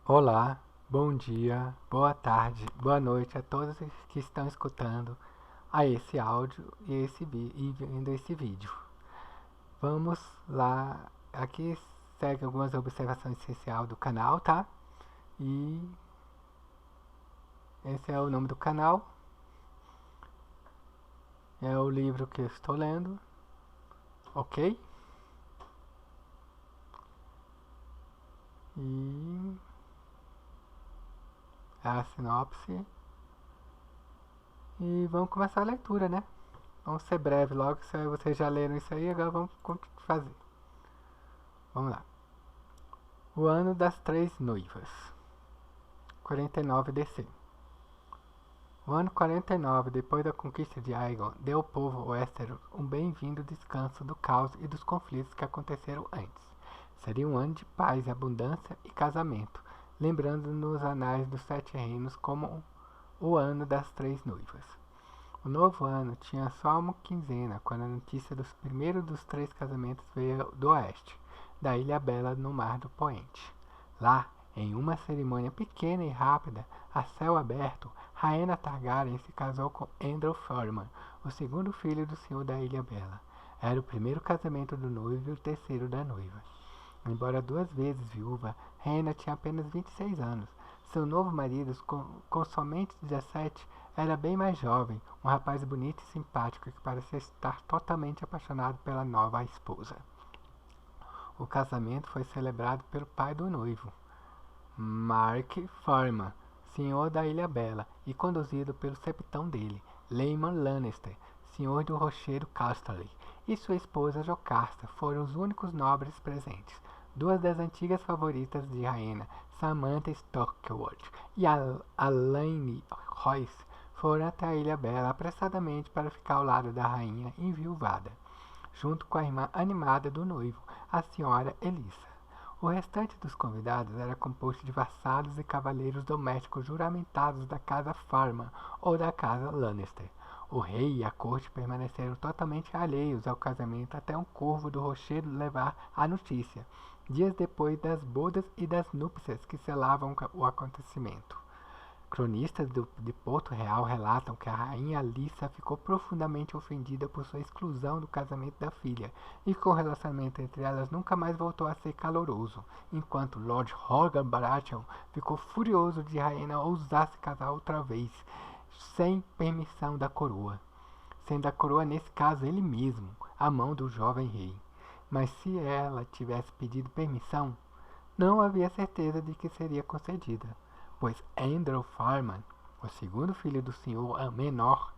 Olá, bom dia, boa tarde, boa noite a todos que estão escutando a esse áudio e vendo esse vídeo. Vamos lá, aqui segue algumas observações essenciais do canal, tá? E esse é o nome do canal, é o livro que eu estou lendo, ok? E a sinopse. E vamos começar a leitura, né? Vamos ser breve logo, se vocês já leram isso aí, agora vamos fazer. Vamos lá. O ano das três noivas. 49 DC. O ano 49, depois da conquista de Aegon, deu ao povo Westeros um bem-vindo descanso do caos e dos conflitos que aconteceram antes. Seria um ano de paz, abundância e casamento, lembrando nos anais dos Sete Reinos como o ano das três noivas. O novo ano tinha só uma quinzena quando a notícia dos primeiros dos três casamentos veio do oeste, da Ilha Bela no Mar do Poente. Lá, em uma cerimônia pequena e rápida, a céu aberto, Rhaena Targaryen se casou com Andrew Forman, o segundo filho do senhor da Ilha Bela. Era o primeiro casamento do noivo e o terceiro da noiva. Embora duas vezes viúva, Rhaena tinha apenas 26 anos. Seu novo marido, com somente 17, era bem mais jovem, um rapaz bonito e simpático que parecia estar totalmente apaixonado pela nova esposa. O casamento foi celebrado pelo pai do noivo, Mark Forman, senhor da Ilha Bela, e conduzido pelo septão dele, Laemon Lannister, senhor do Rochedo Casterly, e sua esposa Jocasta foram os únicos nobres presentes. Duas das antigas favoritas de Rhaena, Samantha Stockwood e Alaine Royce, foram até a Ilha Bela apressadamente para ficar ao lado da rainha enviuvada, junto com a irmã animada do noivo, a senhora Elissa. O restante dos convidados era composto de vassalos e cavaleiros domésticos juramentados da casa Farman ou da casa Lannister. O rei e a corte permaneceram totalmente alheios ao casamento até um corvo do rochedo levar a notícia, dias depois das bodas e das núpcias que selavam o acontecimento. Cronistas de Porto Real relatam que a rainha Alissa ficou profundamente ofendida por sua exclusão do casamento da filha e que o relacionamento entre elas nunca mais voltou a ser caloroso, enquanto Lord Rogan Baratheon ficou furioso de Rhaena ousasse casar outra vez, sem permissão da coroa, sendo a coroa nesse caso ele mesmo, a mão do jovem rei. Mas se ela tivesse pedido permissão, não havia certeza de que seria concedida, pois Andrew Farman, o segundo filho do senhor menor,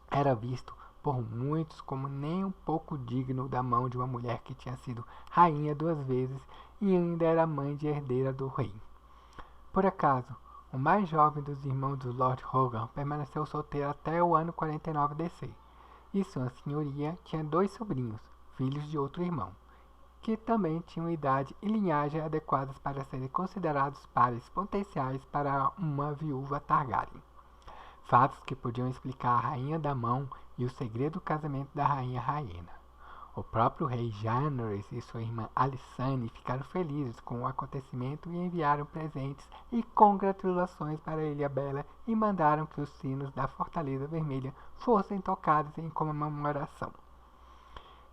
era visto por muitos como nem um pouco digno da mão de uma mulher que tinha sido rainha duas vezes e ainda era mãe de herdeira do rei. Por acaso, o mais jovem dos irmãos do Lord Hogan permaneceu solteiro até o ano 49 DC, e sua senhoria tinha dois sobrinhos, filhos de outro irmão, que também tinham idade e linhagem adequadas para serem considerados pares potenciais para uma viúva Targaryen. Fatos que podiam explicar a Rainha da Mão e o segredo do casamento da Rainha Rhaena. O próprio rei Jaehaerys e sua irmã Alysanne ficaram felizes com o acontecimento e enviaram presentes e congratulações para a Ilha Bela e mandaram que os sinos da Fortaleza Vermelha fossem tocados em comemoração.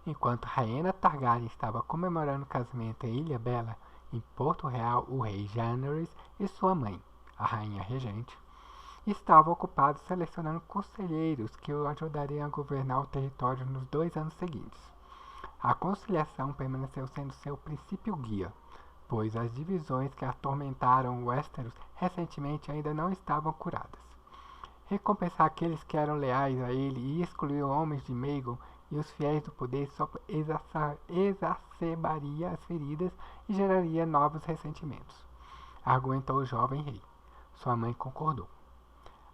Enquanto Rhaena Targaryen estava comemorando o casamento em Ilha Bela, em Porto Real, o rei Jaehaerys e sua mãe, a rainha regente, estavam ocupados selecionando conselheiros que o ajudariam a governar o território nos 2 anos seguintes. A conciliação permaneceu sendo seu princípio guia, pois as divisões que atormentaram Westeros recentemente ainda não estavam curadas. Recompensar aqueles que eram leais a ele e excluir homens de Maegor e os fiéis do poder só exacerbaria as feridas e geraria novos ressentimentos, argumentou o jovem rei. Sua mãe concordou.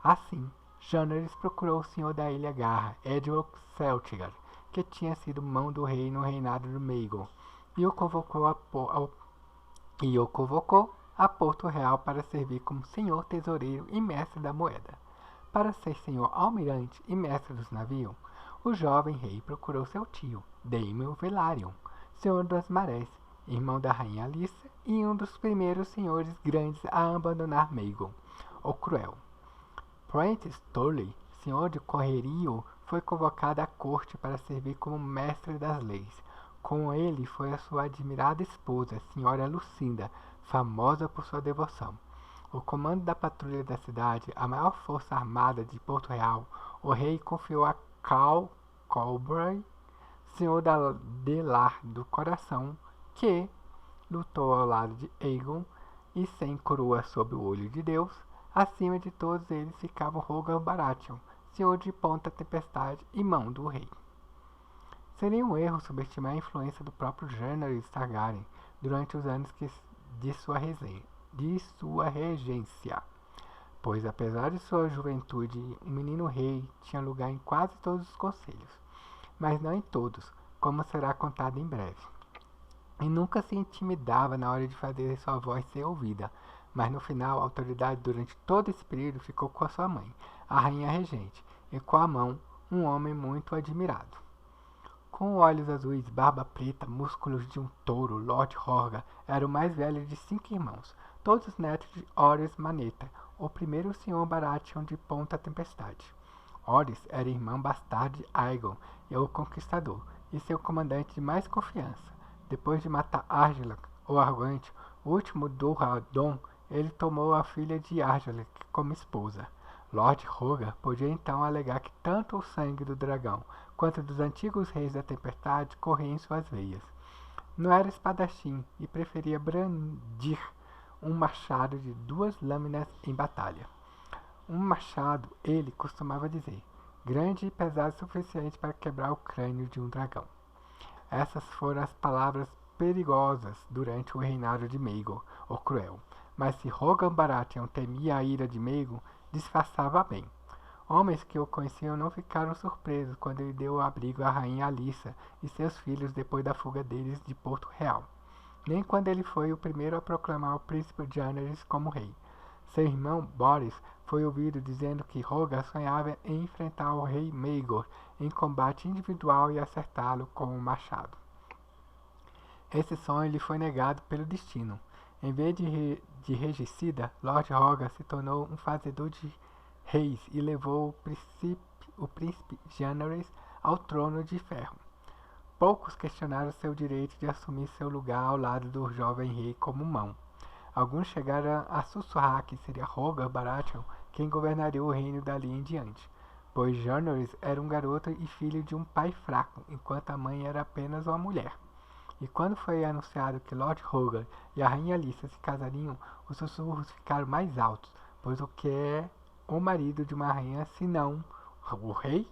Assim, Jaehaerys procurou o senhor da Ilha Garra, Edward Celtigar, que tinha sido mão do rei no reinado de Maegor, e o convocou a Porto Real para servir como senhor tesoureiro e mestre da moeda. Para ser senhor almirante e mestre dos navios, o jovem rei procurou seu tio, Daemon Velaryon, senhor das marés, irmão da rainha Alissa e um dos primeiros senhores grandes a abandonar Magon, o Cruel. Prentice Tully, senhor de Correrio, foi convocado à corte para servir como mestre das leis. Com ele foi a sua admirada esposa, senhora Lucinda, famosa por sua devoção. O comando da patrulha da cidade, a maior força armada de Porto Real, o rei confiou a Cal Colbray, senhor de Lar do Coração, que lutou ao lado de Aegon e sem coroa sob o olho de Deus. Acima de todos eles ficava Rogan Baratheon, senhor de Ponta Tempestade e mão do rei. Seria um erro subestimar a influência do próprio Jaehaerys Targaryen durante os anos de sua regência, pois apesar de sua juventude, o menino rei tinha lugar em quase todos os conselhos, mas não em todos, como será contado em breve. E nunca se intimidava na hora de fazer sua voz ser ouvida, mas no final a autoridade durante todo esse período ficou com a sua mãe, a rainha regente, e com a mão, um homem muito admirado. Com olhos azuis, barba preta, músculos de um touro, Lord Horga era o mais velho de 5 irmãos, todos netos de Orys Maneta, o primeiro senhor Baratheon de Ponta Tempestade. Orys era irmão bastardo de Aegon, e o Conquistador, e seu comandante de mais confiança. Depois de matar Argilac, o Arrogante, o último Durrandon, ele tomou a filha de Argilac como esposa. Lord Horga podia então alegar que tanto o sangue do dragão quanto dos antigos reis da tempestade corria em suas veias. Não era espadachim e preferia brandir um machado de 2 lâminas em batalha. Um machado, ele costumava dizer, grande e pesado o suficiente para quebrar o crânio de um dragão. Essas foram as palavras perigosas durante o reinado de Maegor, o Cruel. Mas se Rogan Baratheon temia a ira de Maegor, disfarçava bem. Homens que o conheciam não ficaram surpresos quando ele deu abrigo à rainha Alissa e seus filhos depois da fuga deles de Porto Real, nem quando ele foi o primeiro a proclamar o príncipe Jaehaerys como rei. Seu irmão Boris foi ouvido dizendo que Rogan sonhava em enfrentar o rei Maegor em combate individual e acertá-lo com um machado. Esse sonho lhe foi negado pelo destino. Em vez de regicida, Lord Rogan se tornou um fazedor de reis e levou o príncipe Jaehaerys ao trono de ferro. Poucos questionaram seu direito de assumir seu lugar ao lado do jovem rei como mão. Alguns chegaram a sussurrar que seria Rogan Baratheon quem governaria o reino dali em diante, pois Jaehaerys era um garoto e filho de um pai fraco, enquanto a mãe era apenas uma mulher. E quando foi anunciado que Lord Rogan e a rainha Alissa se casariam, os sussurros ficaram mais altos, pois o que é o marido de uma rainha senão o rei?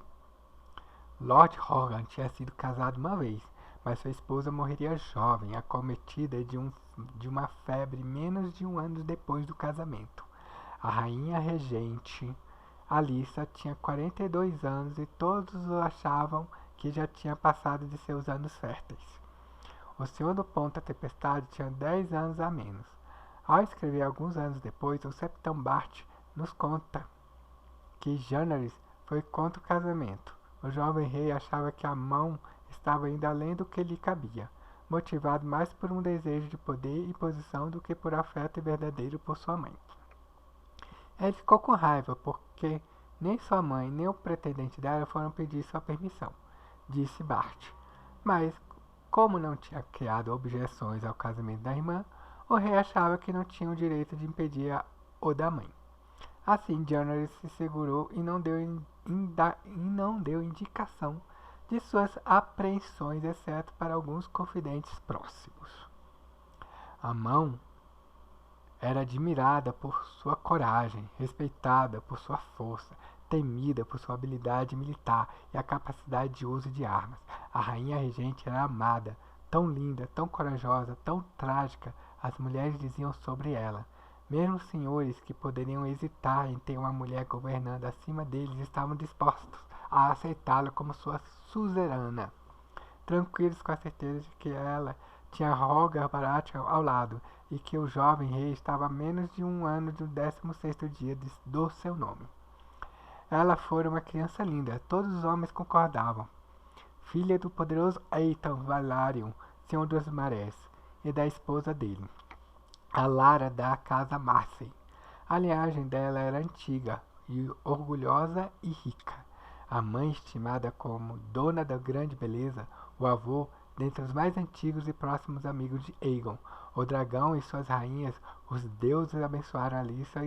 Lord Rogan tinha sido casado uma vez, mas sua esposa morreria jovem, acometida de uma febre menos de 1 ano depois do casamento. A rainha regente Alissa tinha 42 anos e todos achavam que já tinha passado de seus anos férteis. O senhor do Ponta Tempestade tinha 10 anos a menos. Ao escrever alguns anos depois, o Septão Bart nos conta que Jaehaerys foi contra o casamento. O jovem rei achava que a mão estava indo além do que lhe cabia, motivado mais por um desejo de poder e posição do que por afeto verdadeiro por sua mãe. Ele ficou com raiva porque nem sua mãe nem o pretendente dela foram pedir sua permissão, disse Bart. Mas, como não tinha criado objeções ao casamento da irmã, o rei achava que não tinha o direito de impedir o da mãe. Assim, Jaehaerys se segurou e não deu indicação de suas apreensões, exceto para alguns confidentes próximos. A mão era admirada por sua coragem, respeitada por sua força, temida por sua habilidade militar e a capacidade de uso de armas. A rainha regente era amada, tão linda, tão corajosa, tão trágica, as mulheres diziam sobre ela. Mesmo os senhores que poderiam hesitar em ter uma mulher governando acima deles estavam dispostos a aceitá-la como sua suzerana, tranquilos com a certeza de que ela tinha Rogan Baratheon ao lado e que o jovem rei estava a menos de 1 ano do 16º dia do seu nome. Ela fora uma criança linda, todos os homens concordavam. Filha do poderoso Aeton Velaryon, senhor dos marés, e da esposa dele, a Lara da casa Marcy. A linhagem dela era antiga e orgulhosa e rica. A mãe, estimada como dona da grande beleza, o avô, dentre os mais antigos e próximos amigos de Aegon, o dragão e suas rainhas, os deuses abençoaram Alyssa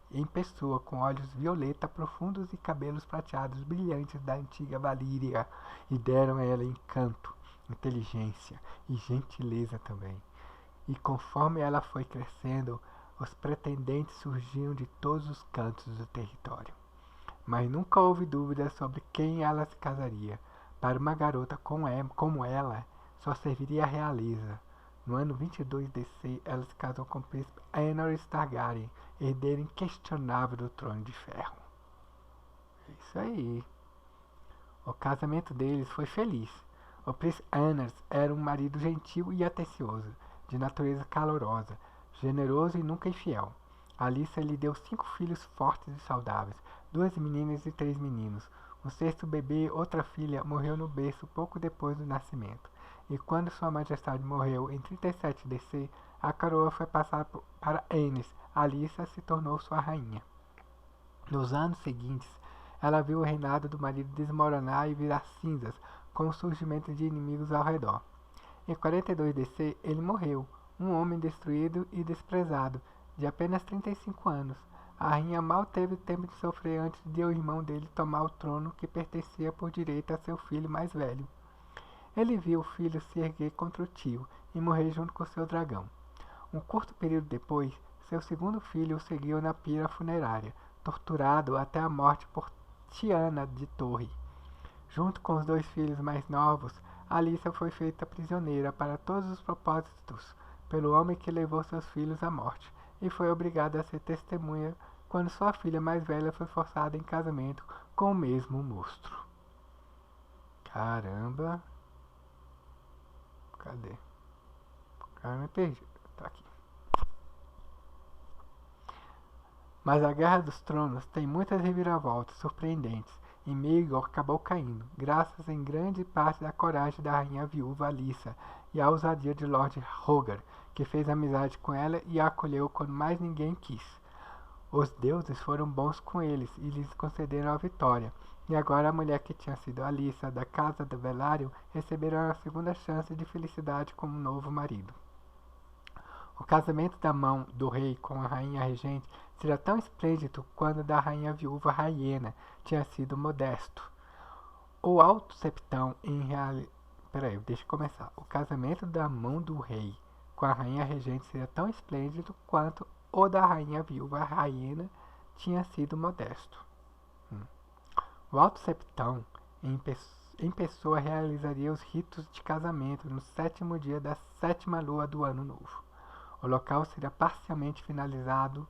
em pessoa, com olhos violeta profundos e cabelos prateados brilhantes da antiga Valíria, e deram a ela encanto, inteligência e gentileza também. E conforme ela foi crescendo, os pretendentes surgiam de todos os cantos do território. Mas nunca houve dúvida sobre quem ela se casaria. Para uma garota como ela, só serviria a realeza. No ano 22 DC, ela se casou com o príncipe Aenor Targaryen, herdeiro inquestionável do Trono de Ferro. É isso aí. O casamento deles foi feliz. O príncipe Aenor era um marido gentil e atencioso, de natureza calorosa, generoso e nunca infiel. Alyssa lhe deu 5 filhos fortes e saudáveis, 2 meninas e 3 meninos. O sexto bebê, outra filha, morreu no berço pouco depois do nascimento. E quando Sua Majestade morreu em 37 DC, a coroa foi passada para Aenys. Alyssa se tornou sua rainha. Nos anos seguintes, ela viu o reinado do marido desmoronar e virar cinzas, com o surgimento de inimigos ao redor. Em 42 DC, ele morreu, um homem destruído e desprezado, de apenas 35 anos. A rainha mal teve tempo de sofrer antes de o irmão dele tomar o trono que pertencia por direito a seu filho mais velho. Ele viu o filho se erguer contra o tio e morrer junto com seu dragão. Um curto período depois, seu segundo filho o seguiu na pira funerária, torturado até a morte por Tiana de Torre. Junto com os 2 filhos mais novos, Alyssa foi feita prisioneira para todos os propósitos pelo homem que levou seus filhos à morte, e foi obrigada a ser testemunha quando sua filha mais velha foi forçada em casamento com o mesmo monstro. Caramba! Cadê? Cara, me perdi. Tá aqui. Mas a Guerra dos Tronos tem muitas reviravoltas surpreendentes, e Maegor acabou caindo, graças em grande parte à coragem da rainha viúva Alyssa e à ousadia de Lord Rhaegar, que fez amizade com ela e a acolheu quando mais ninguém quis. Os deuses foram bons com eles e lhes concederam a vitória, e agora a mulher que tinha sido Alyssa da casa de Velaryon receberá a segunda chance de felicidade com um novo marido. O casamento da mão do rei com a rainha regente seria tão esplêndido quanto o da rainha viúva Rhaena tinha sido modesto. O alto septão em realidade... Peraí, deixa eu começar. O casamento da mão do rei com a rainha regente seria tão esplêndido quanto o da rainha viúva Rhaena tinha sido modesto. O alto septão em pessoa realizaria os ritos de casamento no 7º dia da 7ª lua do ano novo. O local seria parcialmente finalizado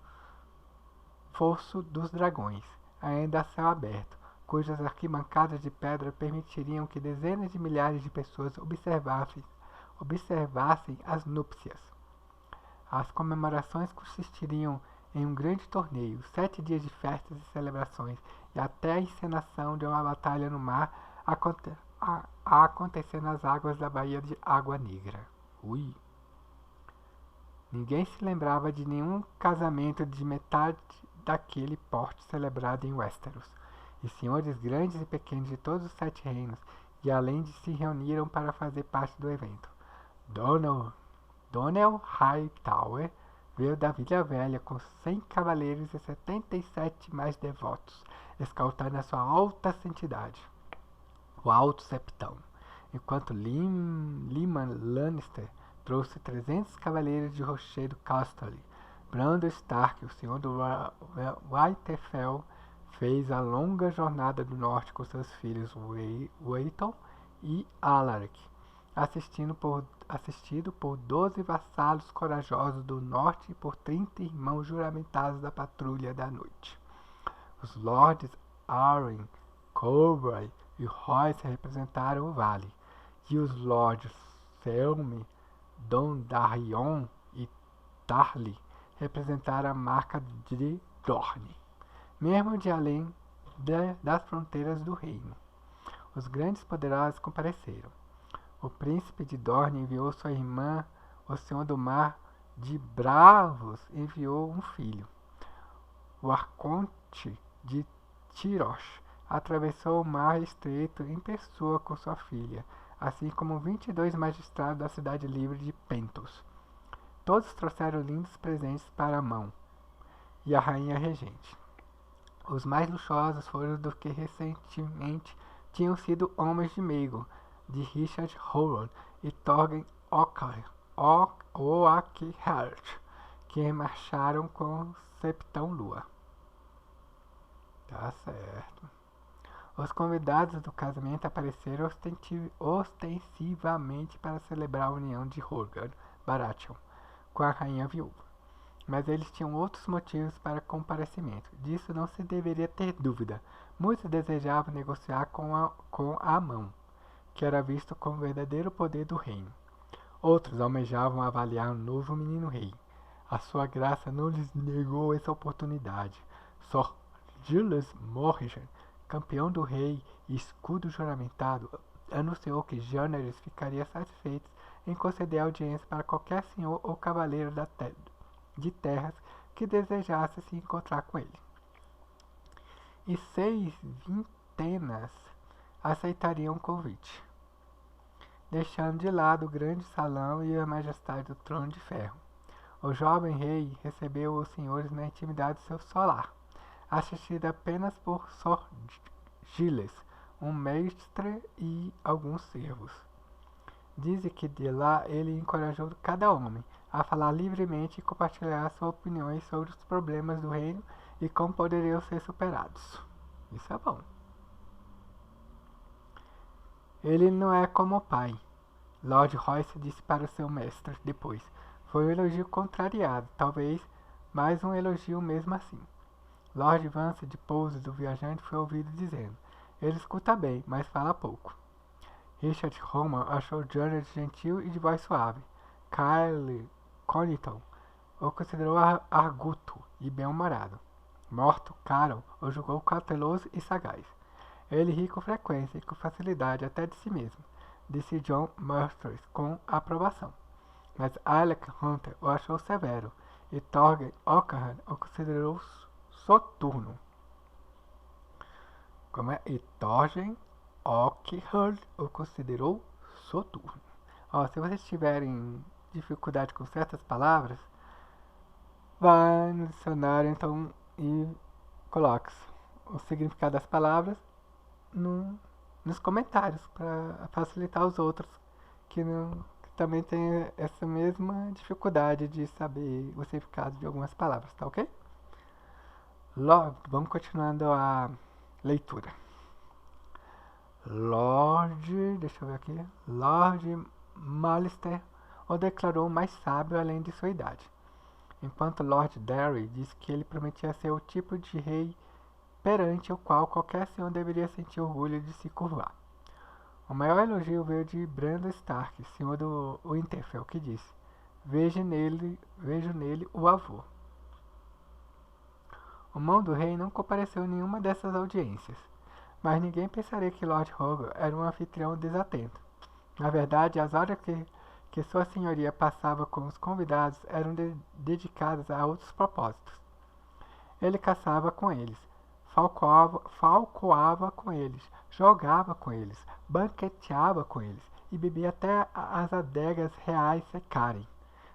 Fosso dos Dragões, ainda a céu aberto, cujas arquibancadas de pedra permitiriam que dezenas de milhares de pessoas observassem as núpcias. As comemorações consistiriam em um grande torneio, 7 dias de festas e celebrações, e até a encenação de uma batalha no mar a acontecer nas águas da Baía de Água Negra. Ui! Ninguém se lembrava de nenhum casamento de metade daquele porte celebrado em Westeros, e senhores grandes e pequenos de todos os 7 reinos, e além de se reuniram para fazer parte do evento. Donell Hightower veio da Vila Velha com 100 cavaleiros e 77 mais devotos, escoltando a sua alta santidade, o Alto Septão, enquanto Lyman Lannister trouxe 300 cavaleiros de Rochedo Casterly. Brandon Stark, o senhor do Winterfell, fez a longa jornada do norte com seus filhos Waeton e Alaric, assistido por 12 vassalos corajosos do norte e por 30 irmãos juramentados da Patrulha da Noite. Os lords Arryn, Corbray e Royce representaram o vale, e os lords Selmy, Dondarrion e Tarly representaram a marca de Dorne, mesmo de além das fronteiras do reino. Os grandes poderosos compareceram. O príncipe de Dorne enviou sua irmã o Senhor do Mar de Bravos enviou um filho. O Arconte de Tirosh atravessou o Mar Estreito em pessoa com sua filha, assim como 22 magistrados da cidade livre de Pentos. Todos trouxeram lindos presentes para a mão e a rainha regente. Os mais luxuosos foram os que recentemente tinham sido homens de Meagon, de Richard Howard e Torgen Oakheart, que marcharam com Septão Lua. Tá certo. Os convidados do casamento apareceram ostensivamente para celebrar a união de Rhaegar Baratheon com a rainha viúva. Mas eles tinham outros motivos para comparecimento. Disso não se deveria ter dúvida. Muitos desejavam negociar com a mão, que era visto como o verdadeiro poder do reino. Outros almejavam avaliar o novo menino rei. A sua graça não lhes negou essa oportunidade. Sir Giles Morrigan, campeão do rei e escudo juramentado, anunciou que Jaehaerys ficaria satisfeito em conceder audiência para qualquer senhor ou cavaleiro de terras que desejasse se encontrar com ele. E 6 vintenas aceitariam o convite, deixando de lado o grande salão e a majestade do trono de ferro. O jovem rei recebeu os senhores na intimidade de seu solar, assistido apenas por Sir Giles, um mestre e alguns servos. Dizem que de lá ele encorajou cada homem a falar livremente e compartilhar suas opiniões sobre os problemas do reino e como poderiam ser superados. Isso é bom. Ele não é como o pai, Lord Royce disse para o seu mestre depois. Foi um elogio contrariado, talvez, mas um elogio mesmo assim. Lord Vance de Pouso do viajante foi ouvido dizendo: ele escuta bem, mas fala pouco. Richard Roman achou Jaehaerys gentil e de voz suave. Kyle Connington o considerou arguto e bem-humorado. Morto, Carol o julgou cauteloso e sagaz. Ele ri com frequência e com facilidade até de si mesmo, disse John Masters com aprovação. Mas Alec Hunter o achou severo e Torgen Oakheart o considerou soturno. Como é? E Torgen Oakheart o considerou soturno. Ó, se vocês tiverem dificuldade com certas palavras, vai no dicionário então e coloque o significado das palavras nos comentários para facilitar os outros que também tem essa mesma dificuldade de saber o significado de algumas palavras, tá ok? Vamos continuando a leitura. Deixa eu ver aqui. Lord Malister o declarou mais sábio além de sua idade, enquanto Lord Derry disse que ele prometia ser o tipo de rei perante o qual qualquer senhor deveria sentir orgulho de se curvar. O maior elogio veio de Brandon Stark, senhor do Winterfell, que disse: vejo nele o avô. O mão do rei não compareceu em nenhuma dessas audiências, mas ninguém pensaria que Lord Rhaegar era um anfitrião desatento. Na verdade, as horas que sua senhoria passava com os convidados eram dedicadas a outros propósitos. Ele caçava com eles, falcoava com eles, jogava com eles, banqueteava com eles e bebia até as adegas reais secarem.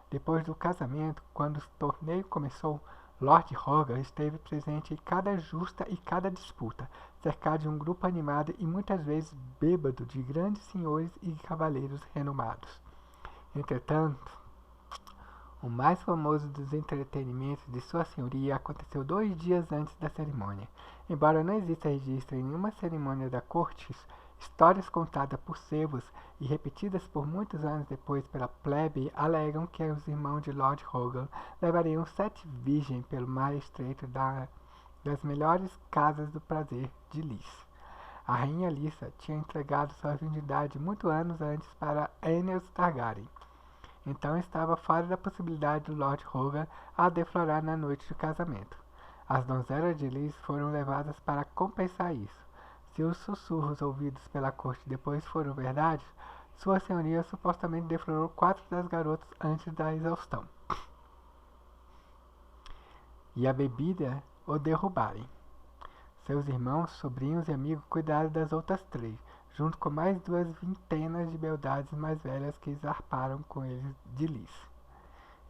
Depois do casamento, quando o torneio começou, Lord Rhaegar esteve presente em cada justa e cada disputa, cercado de um grupo animado e muitas vezes bêbado de grandes senhores e cavaleiros renomados. Entretanto, o mais famoso dos entretenimentos de Sua Senhoria aconteceu 2 dias antes da cerimônia. Embora não exista registro em nenhuma cerimônia da corte, histórias contadas por servos e repetidas por muitos anos depois pela plebe alegam que os irmãos de Lord Rhaegar levariam 7 virgens pelo mar estreito das melhores casas do prazer de Lys. A rainha Lysa tinha entregado sua virgindade muito anos antes para Aenys Targaryen. Então estava fora da possibilidade do Lord Rhaegar a deflorar na noite de casamento. As donzelas de Lys foram levadas para compensar isso. Se os sussurros ouvidos pela corte depois foram verdade, Sua senhoria supostamente deflorou 4 das garotas antes da exaustão e a bebida o derrubarem. Seus irmãos, sobrinhos e amigos cuidaram das outras 3, junto com mais 2 vintenas de beldades mais velhas que zarparam com eles de Lys.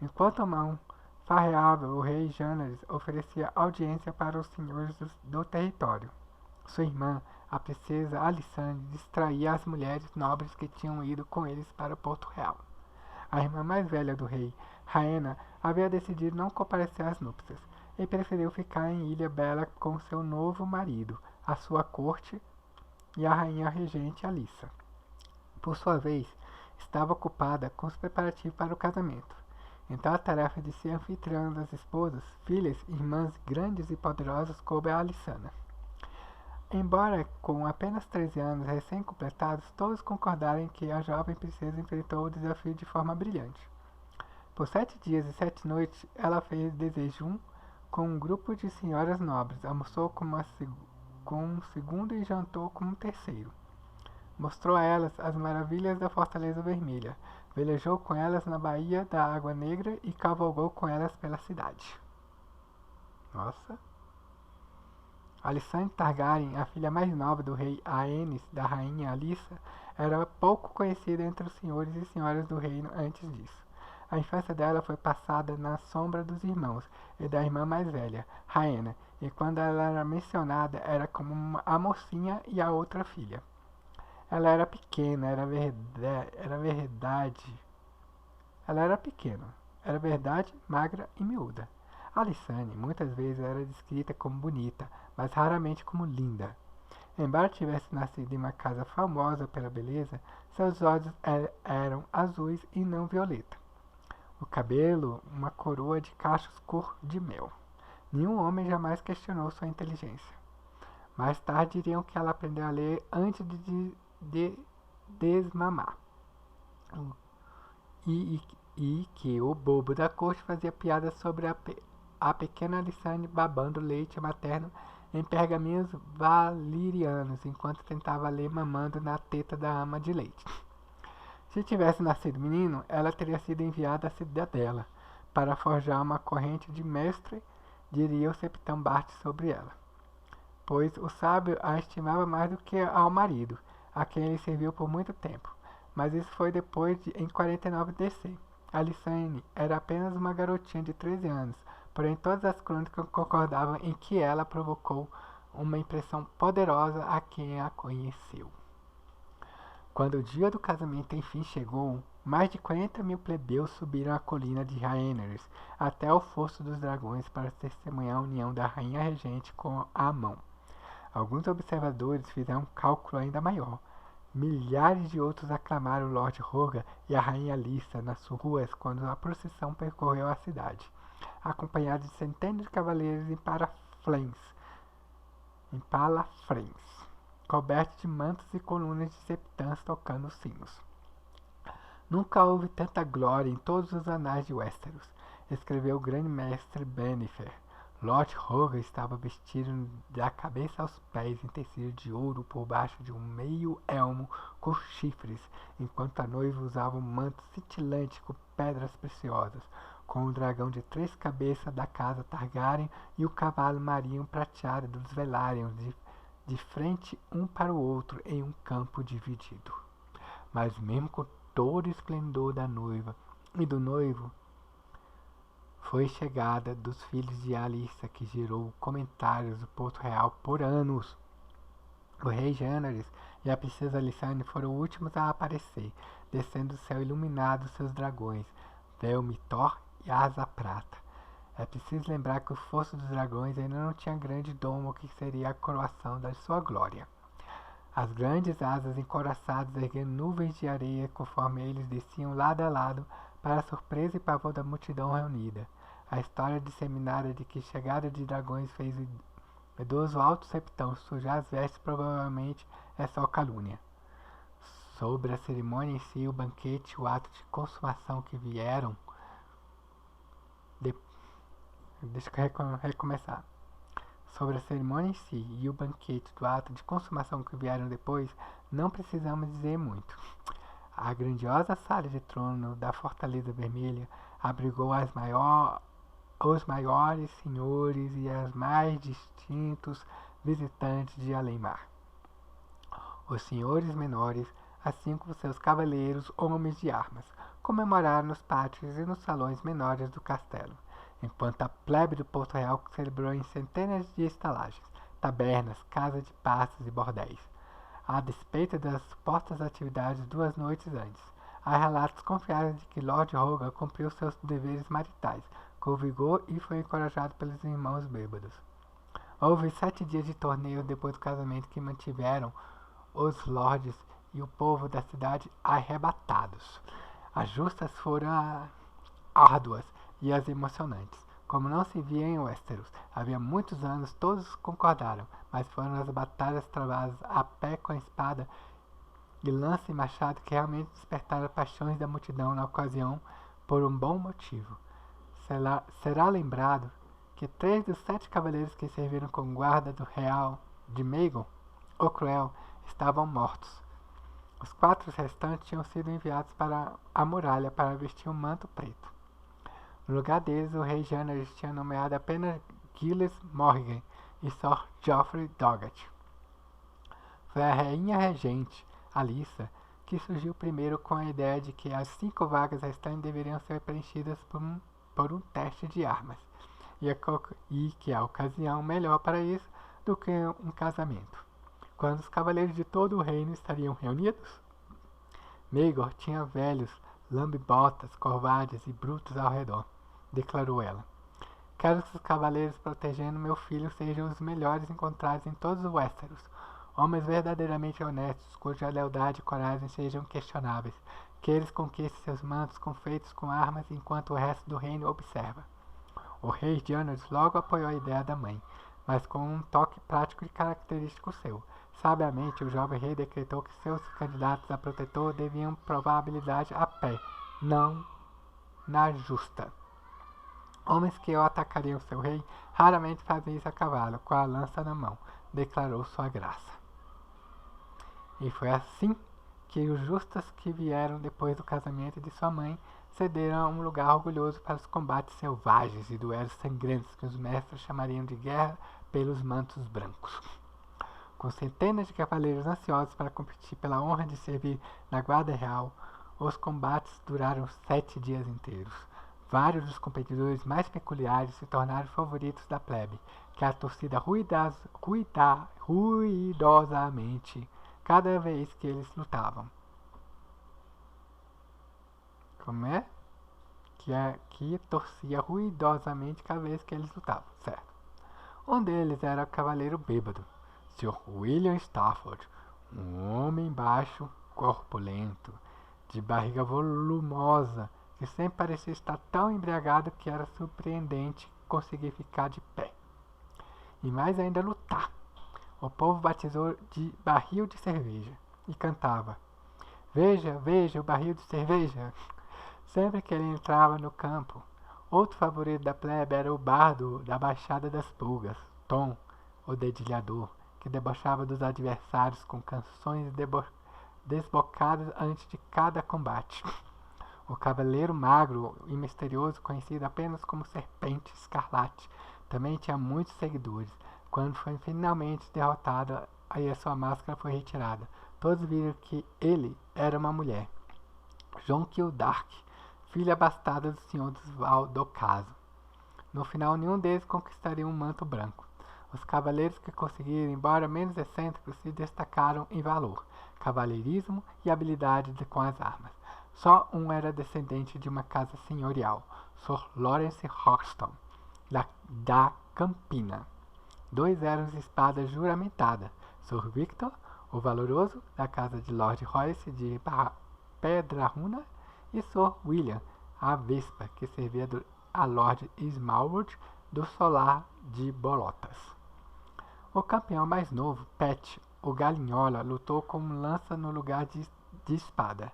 Enquanto a mão farreava, o rei Jâneres oferecia audiência para os senhores do território. Sua irmã, a princesa Alissane, distraía as mulheres nobres que tinham ido com eles para Porto Real. A irmã mais velha do rei, Raena, havia decidido não comparecer às núpcias e preferiu ficar em Ilha Bela com seu novo marido, a sua corte e a rainha regente Alissa. Por sua vez, estava ocupada com os preparativos para o casamento. Então a tarefa de ser anfitriã das esposas, filhas, irmãs grandes e poderosas coube a Alissana. Embora com apenas 13 anos recém-completados, todos concordaram que a jovem princesa enfrentou o desafio de forma brilhante. Por 7 dias e 7 noites, ela fez desejum com um grupo de senhoras nobres, almoçou com um segundo e jantou com um terceiro. Mostrou a elas as maravilhas da Fortaleza Vermelha, velejou com elas na Baía da Água Negra e cavalgou com elas pela cidade. Nossa! Alysanne Targaryen, a filha mais nova do rei Aenys da rainha Alissa, era pouco conhecida entre os senhores e senhoras do reino antes disso. A infância dela foi passada na sombra dos irmãos e da irmã mais velha, Rhaena, e quando ela era mencionada era como a mocinha e a outra filha. Ela era pequena, era verdade, magra e miúda. Alysanne muitas vezes era descrita como bonita, mas raramente como linda. Embora tivesse nascido em uma casa famosa pela beleza, seus olhos eram azuis e não violeta. O cabelo, uma coroa de cachos cor de mel. Nenhum homem jamais questionou sua inteligência. Mais tarde diriam que ela aprendeu a ler antes de desmamar. E que o bobo da corte fazia piadas sobre a pequena Alysanne babando leite materno em pergaminhos valirianos, enquanto tentava ler mamando na teta da ama de leite. Se tivesse nascido menino, ela teria sido enviada à cidadela para forjar uma corrente de mestre, diria o Septão Bart sobre ela, pois o sábio a estimava mais do que ao marido, a quem ele serviu por muito tempo. Mas isso foi depois em 49 DC. Alysanne era apenas uma garotinha de 13 anos, porém todas as crônicas concordavam em que ela provocou uma impressão poderosa a quem a conheceu. Quando o dia do casamento enfim chegou, mais de 40.000 plebeus subiram a colina de Rhaenerys até o Fosso dos Dragões para testemunhar a união da rainha regente com a mão. Alguns observadores fizeram um cálculo ainda maior. Milhares de outros aclamaram Lord Roga e a rainha Lyssa nas ruas quando a procissão percorreu a cidade, acompanhada de centenas de cavaleiros em palafrens, cobertos de mantos e colunas de septãs tocando sinos. Nunca houve tanta glória em todos os anais de Westeros, escreveu o grande mestre Bennifer. Lord Roga estava vestido da cabeça aos pés em tecido de ouro por baixo de um meio elmo com chifres, enquanto a noiva usava um manto cintilante com pedras preciosas, com o dragão de 3 cabeças da casa Targaryen e o cavalo marinho prateado dos Velaryon de frente um para o outro em um campo dividido. Mas mesmo com todo o esplendor da noiva e do noivo, foi chegada dos filhos de Alissa que gerou comentários do Porto Real por anos. O rei Jâneres e a princesa Alysanne foram os últimos a aparecer, descendo do céu iluminado seus dragões, Velme, Thor e Asa Prata. É preciso lembrar que o Fosso dos Dragões ainda não tinha grande domo que seria a coroação da sua glória. As grandes asas encoraçadas erguendo nuvens de areia conforme eles desciam lado a lado para a surpresa e pavor da multidão reunida. A história disseminada de que a chegada de dragões fez o idoso Alto Septão sujar as vestes provavelmente é só calúnia. Sobre a cerimônia em si, o banquete e o ato de consumação que vieram... Deixa eu recomeçar. Sobre a cerimônia em si e o banquete do ato de consumação que vieram depois, não precisamos dizer muito. A grandiosa sala de trono da Fortaleza Vermelha abrigou os maiores senhores e os mais distintos visitantes de além-mar. Os senhores menores, assim como seus cavaleiros homens de armas, comemoraram nos pátios e nos salões menores do castelo, enquanto a plebe do Porto Real celebrou em centenas de estalagens, tabernas, casas de pastos e bordéis. A despeito das supostas atividades 2 noites antes, há relatos confiáveis de que Lord Hogan cumpriu seus deveres maritais com vigor e foi encorajado pelos irmãos bêbados. Houve 7 dias de torneio depois do casamento que mantiveram os lords e o povo da cidade arrebatados. As justas foram árduas e as emocionantes. Como não se via em Westeros havia muitos anos, todos concordaram, mas foram as batalhas travadas a pé com a espada e lança e machado que realmente despertaram as paixões da multidão na ocasião por um bom motivo. Será lembrado que 3 dos 7 cavaleiros que serviram como guarda do real de Maegor, o Cruel, estavam mortos. Os 4 restantes tinham sido enviados para a muralha para vestir um manto preto. No lugar deles, o rei Jaehaerys tinha nomeado apenas Giles Morrigan e Sir Joffrey Doggett. Foi a rainha regente, Alyssa, que surgiu primeiro com a ideia de que as 5 vagas restantes deveriam ser preenchidas por um teste de armas, e que a ocasião melhor para isso do que um casamento. Quando os cavaleiros de todo o reino estariam reunidos, Maegor tinha velhos, lambe-botas, covardes e brutos ao redor, declarou ela. Quero que os cavaleiros protegendo meu filho sejam os melhores encontrados em todos os Westeros, homens verdadeiramente honestos, cuja lealdade e coragem sejam questionáveis, que eles conquistem seus mantos feitos com armas enquanto o resto do reino observa. O rei Jaehaerys logo apoiou a ideia da mãe, mas com um toque prático e característico seu. Sabiamente, o jovem rei decretou que seus candidatos a protetor deviam provar habilidade a pé, não na justa. Homens que atacariam seu rei raramente faziam isso a cavalo, com a lança na mão, declarou sua graça. E foi assim que os justas que vieram depois do casamento de sua mãe cederam um lugar orgulhoso para os combates selvagens e duelos sangrentos que os mestres chamariam de guerra pelos mantos brancos. Com centenas de cavaleiros ansiosos para competir pela honra de servir na guarda real, os combates duraram 7 dias inteiros. Vários dos competidores mais peculiares se tornaram favoritos da plebe, que a torcida ruidosamente cada vez que eles lutavam. Como é? Que torcia ruidosamente cada vez que eles lutavam, certo? Um deles era o cavaleiro bêbado, Sir William Stafford, um homem baixo, corpulento, de barriga volumosa, que sempre parecia estar tão embriagado que era surpreendente conseguir ficar de pé. E mais ainda lutar. O povo batizou de barril de cerveja e cantava: "Veja, veja o barril de cerveja!" Sempre que ele entrava no campo. Outro favorito da plebe era o bardo da Baixada das Pulgas, Tom, o dedilhador, que debochava dos adversários com canções desbocadas antes de cada combate. O cavaleiro magro e misterioso, conhecido apenas como Serpente Escarlate, também tinha muitos seguidores. Quando foi finalmente derrotado e a sua máscara foi retirada, todos viram que ele era uma mulher. Jon Kildare, filha abastada do senhor dos Valdocaso. No final, nenhum deles conquistaria um manto branco. Os cavaleiros que conseguiram, embora menos excêntricos, se destacaram em valor, cavalheirismo e habilidade com as armas. Só um era descendente de uma casa senhorial, Sir Lawrence Hoxton, da Campina. 2 eram de espada juramentada, Sir Victor, o valoroso, da casa de Lord Royce de Pedraruna, e Sir William, a Vespa, que servia a Lord Smalwood do Solar de Bolotas. O campeão mais novo, Pat, o Galinhola, lutou com lança no lugar de espada,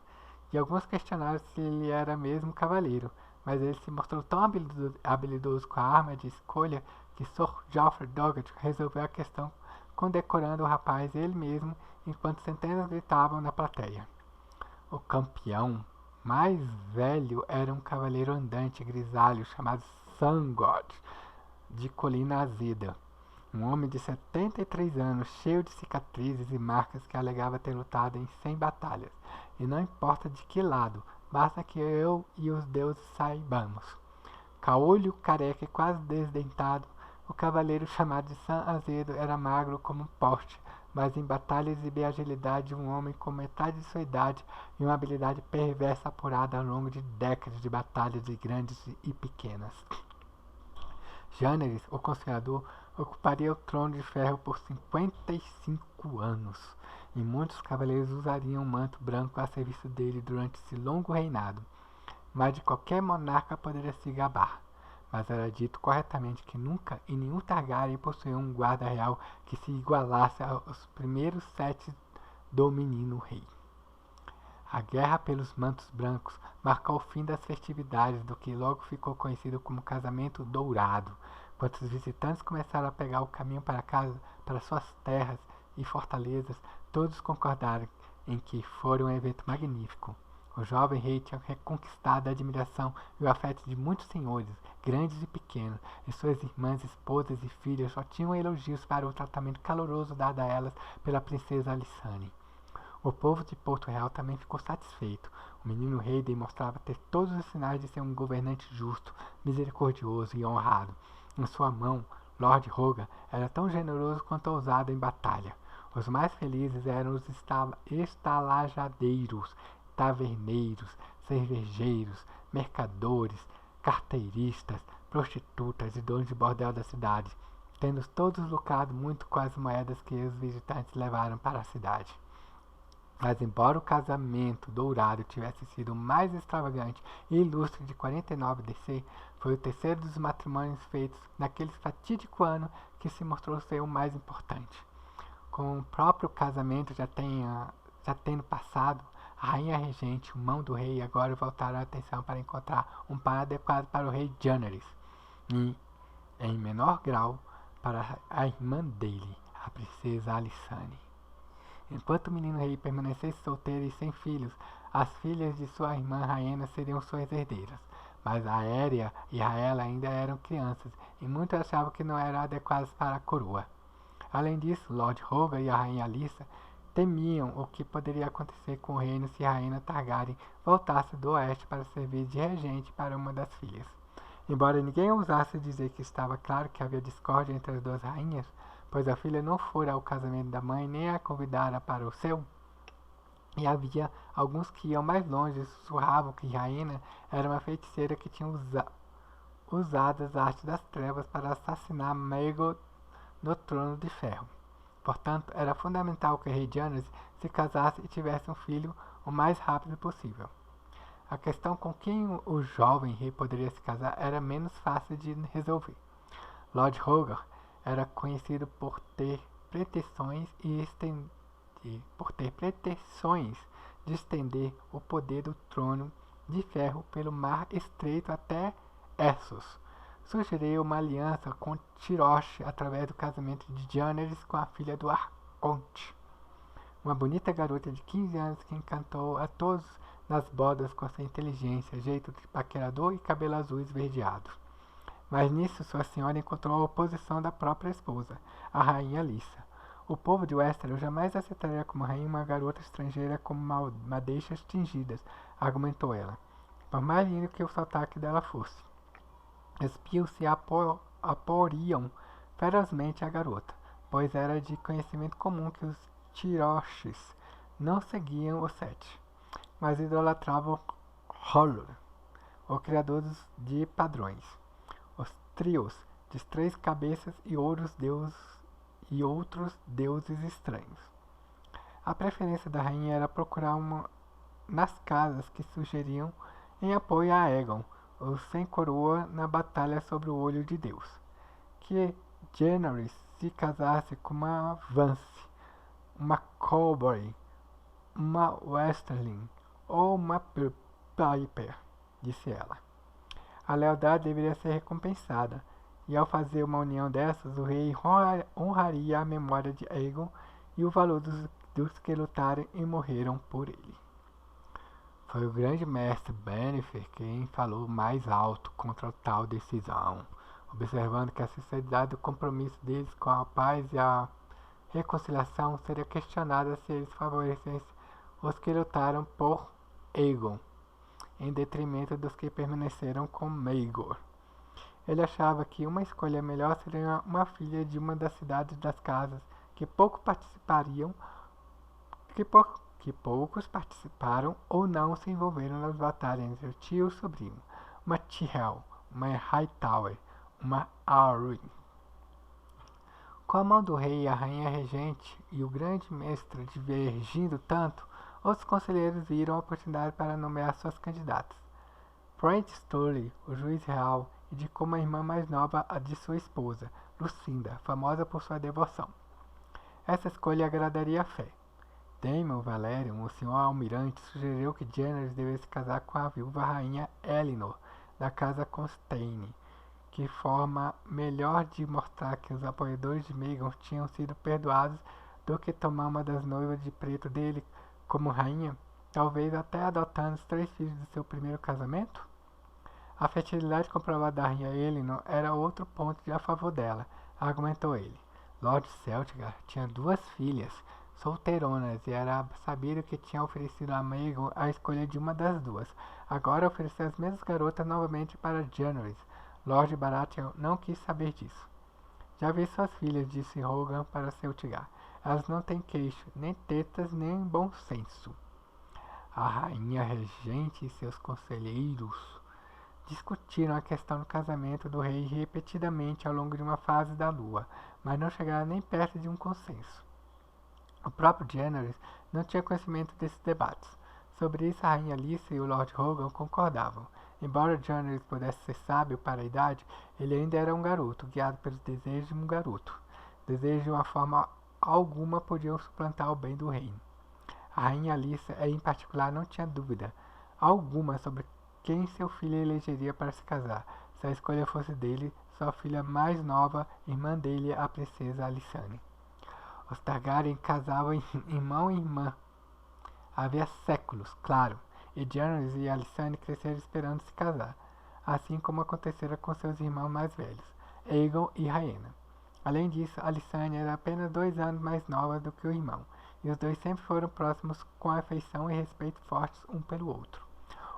e alguns questionaram se ele era mesmo cavaleiro, mas ele se mostrou tão habilidoso com a arma de escolha que Sir Joffrey Doggett resolveu a questão condecorando o rapaz ele mesmo, enquanto centenas gritavam na plateia: O campeão mais velho era um cavaleiro andante grisalho chamado Sangod, de Colina Azeda. Um homem de 73 anos, cheio de cicatrizes e marcas, que alegava ter lutado em 100 batalhas. E não importa de que lado, basta que eu e os deuses saibamos. Caolho, careca e quase desdentado, o cavaleiro chamado de San Azedo era magro como um poste, mas em batalha exibia a agilidade de um homem com metade de sua idade e uma habilidade perversa apurada ao longo de décadas de batalhas grandes e pequenas. Jâneres, o Conspirador, ocuparia o trono de ferro por 55 anos, e muitos cavaleiros usariam um manto branco a serviço dele durante esse longo reinado. Mas de qualquer monarca poderia se gabar. Mas era dito corretamente que nunca e nenhum Targaryen possuía um guarda real que se igualasse aos primeiros 7 do menino rei. A guerra pelos mantos brancos marcou o fim das festividades do que logo ficou conhecido como Casamento Dourado, quando os visitantes começaram a pegar o caminho para casa, para suas terras e fortalezas. Todos concordaram em que foi um evento magnífico. O jovem rei tinha reconquistado a admiração e o afeto de muitos senhores, grandes e pequenos, e suas irmãs, esposas e filhas só tinham elogios para o tratamento caloroso dado a elas pela princesa Alysanne. O povo de Porto Real também ficou satisfeito. O menino rei demonstrava ter todos os sinais de ser um governante justo, misericordioso e honrado. Em sua mão, Lord Rogan era tão generoso quanto ousado em batalha. Os mais felizes eram os estalajadeiros, taverneiros, cervejeiros, mercadores, carteiristas, prostitutas e donos de bordel da cidade, tendo todos lucrado muito com as moedas que os visitantes levaram para a cidade. Mas embora o casamento dourado tivesse sido o mais extravagante e ilustre de 49 DC, foi o terceiro dos matrimônios feitos naquele fatídico ano que se mostrou ser o mais importante. Com o próprio casamento já tendo passado, a rainha regente, o mão do rei, agora voltaram a atenção para encontrar um par adequado para o rei Jâneres e, em menor grau, para a irmã dele, a princesa Alysanne. Enquanto o menino rei permanecesse solteiro e sem filhos, as filhas de sua irmã Rhaena seriam suas herdeiras. Mas a Aérea e Raela ainda eram crianças, e muitos achavam que não eram adequadas para a coroa. Além disso, Lord Rogan e a rainha Alyssa temiam o que poderia acontecer com o reino se Rhaena Targaryen voltasse do oeste para servir de regente para uma das filhas. Embora ninguém ousasse dizer que estava claro que havia discórdia entre as duas rainhas, pois a filha não fora ao casamento da mãe nem a convidara para o seu, e havia alguns que iam mais longe e sussurravam que Rhaena era uma feiticeira que tinha usado as artes das trevas para assassinar Maegor no trono de ferro. Portanto, era fundamental que o rei Jâneres se casasse e tivesse um filho o mais rápido possível. A questão com quem o jovem rei poderia se casar era menos fácil de resolver. Lord Rogan era conhecido por ter pretensões de estender o poder do trono de ferro pelo mar estreito até Essos. Sugeriu uma aliança com Tyrosh através do casamento de Jâneres com a filha do Arconte, uma bonita garota de 15 anos que encantou a todos nas bodas com sua inteligência, jeito de paquerador e cabelo azul esverdeado. Mas nisso sua senhora encontrou a oposição da própria esposa, a rainha Alyssa. O povo de Westeros jamais aceitaria como rainha uma garota estrangeira com madeixas tingidas, argumentou ela, por mais lindo que o sotaque dela fosse. Espios se aporiam ferozmente à garota, pois era de conhecimento comum que os Tyroshes não seguiam os Sete, mas idolatravam Hollor, o criador de padrões. Os trios de 3 cabeças e outros deuses estranhos. A preferência da rainha era procurar uma nas casas que sugeriam em apoio a Aegon, o sem coroa na batalha sobre o Olho de Deus. Que Jâneres se casasse com uma Vance, uma Colborne, uma Westerling ou uma Piper, disse ela. A lealdade deveria ser recompensada, e ao fazer uma união dessas, o rei honraria a memória de Aegon e o valor dos que lutaram e morreram por ele. Foi o grande mestre Bennifer quem falou mais alto contra tal decisão, observando que a sinceridade do compromisso deles com a paz e a reconciliação seria questionada se eles favorecessem os que lutaram por Aegon, em detrimento dos que permaneceram com Maegor. Ele achava que uma escolha melhor seria uma filha de uma das cidades das casas que poucos participaram ou não se envolveram nas batalhas entre o tio e o sobrinho, uma Tyrell, uma Hightower, uma Arryn. Com a mão do rei e a rainha regente e o grande mestre divergindo tanto, outros conselheiros viram a oportunidade para nomear suas candidatas. Prentice Tully, o juiz real, indicou uma irmã mais nova de sua esposa, Lucinda, famosa por sua devoção. Essa escolha agradaria a fé. Daemon Valerion, o senhor almirante, sugeriu que Jaehaerys devesse casar com a viúva rainha Elinor, da casa Constantine, que forma melhor de mostrar que os apoiadores de Maegor tinham sido perdoados do que tomar uma das noivas de preto dele como rainha, talvez até adotando os 3 filhos do seu primeiro casamento? A fertilidade comprovada da rainha Elinor era outro ponto a favor dela, argumentou ele. Lord Celtigar tinha 2 filhas, solteironas, e era sabido que tinha oferecido a Maegor a escolha de uma das 2. Agora ofereceu as mesmas garotas novamente para Jaehaerys. Lord Baratheon não quis saber disso. Já vi suas filhas, disse Rogan para Celtigar. Elas não têm queixo, nem tetas, nem bom senso. A rainha regente e seus conselheiros discutiram a questão do casamento do rei repetidamente ao longo de uma fase da lua, mas não chegaram nem perto de um consenso. O próprio Jaehaerys não tinha conhecimento desses debates. Sobre isso, a rainha Lysa e o Lord Rogan concordavam. Embora Jaehaerys pudesse ser sábio para a idade, ele ainda era um garoto, guiado pelos desejos de um garoto. Desejos de uma forma alguma podiam suplantar o bem do reino. A rainha Lysa, em particular, não tinha dúvida alguma sobre quem seu filho elegeria para se casar. Se a escolha fosse dele, sua filha mais nova, irmã dele, a princesa Alysanne. Os Targaryen casavam irmão e irmã. Havia séculos, claro, e Jaehaerys e Alysanne cresceram esperando se casar, assim como acontecera com seus irmãos mais velhos, Aegon e Rhaena. Além disso, Alysanne era apenas 2 anos mais nova do que o irmão, e os dois sempre foram próximos com afeição e respeito fortes um pelo outro.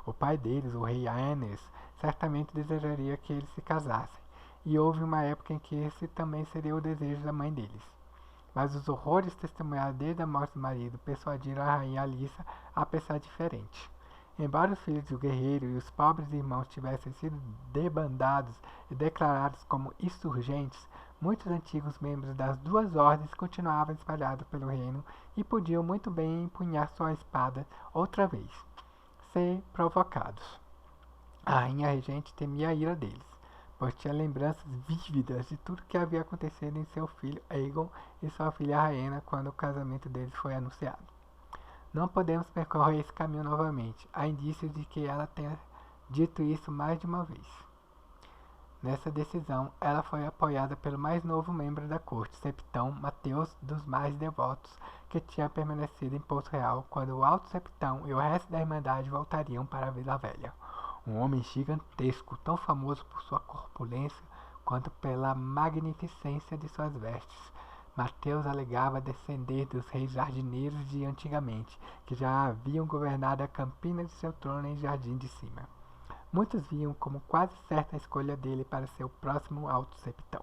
O pai deles, o rei Aenys, certamente desejaria que eles se casassem, e houve uma época em que esse também seria o desejo da mãe deles. Mas os horrores testemunhados desde a morte do marido persuadiram a rainha Alyssa a pensar diferente. Embora os filhos do guerreiro e os pobres irmãos tivessem sido debandados e declarados como insurgentes, muitos antigos membros das 2 ordens continuavam espalhados pelo reino e podiam muito bem empunhar sua espada outra vez, se provocados. A rainha regente temia a ira deles, pois tinha lembranças vívidas de tudo que havia acontecido em seu filho Aegon e sua filha Rhaena quando o casamento deles foi anunciado. Não podemos percorrer esse caminho novamente. Há indícios de que ela tenha dito isso mais de uma vez. Nessa decisão, ela foi apoiada pelo mais novo membro da corte, Septão Mateus dos mais devotos, que tinha permanecido em Porto Real quando o Alto Septão e o resto da Irmandade voltariam para a Vila Velha. Um homem gigantesco, tão famoso por sua corpulência quanto pela magnificência de suas vestes. Mateus alegava descender dos reis jardineiros de antigamente, que já haviam governado a campina de seu trono em Jardim de Cima. Muitos viam como quase certa a escolha dele para ser o próximo Alto Septão.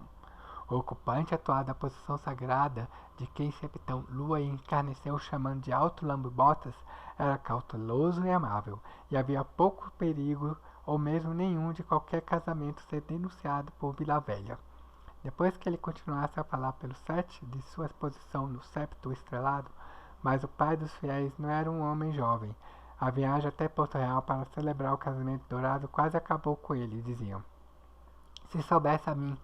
O ocupante atual da posição sagrada, de quem Septão Lua encarneceu chamando de Alto Lambe-Botas, era cauteloso e amável, e havia pouco perigo, ou mesmo nenhum, de qualquer casamento ser denunciado por Vila Velha. Depois que ele continuasse a falar pelo 7 de sua posição no septo estrelado, mas o pai dos fiéis não era um homem jovem. A viagem até Porto Real para celebrar o casamento dourado quase acabou com ele, diziam. Se soubesse a mim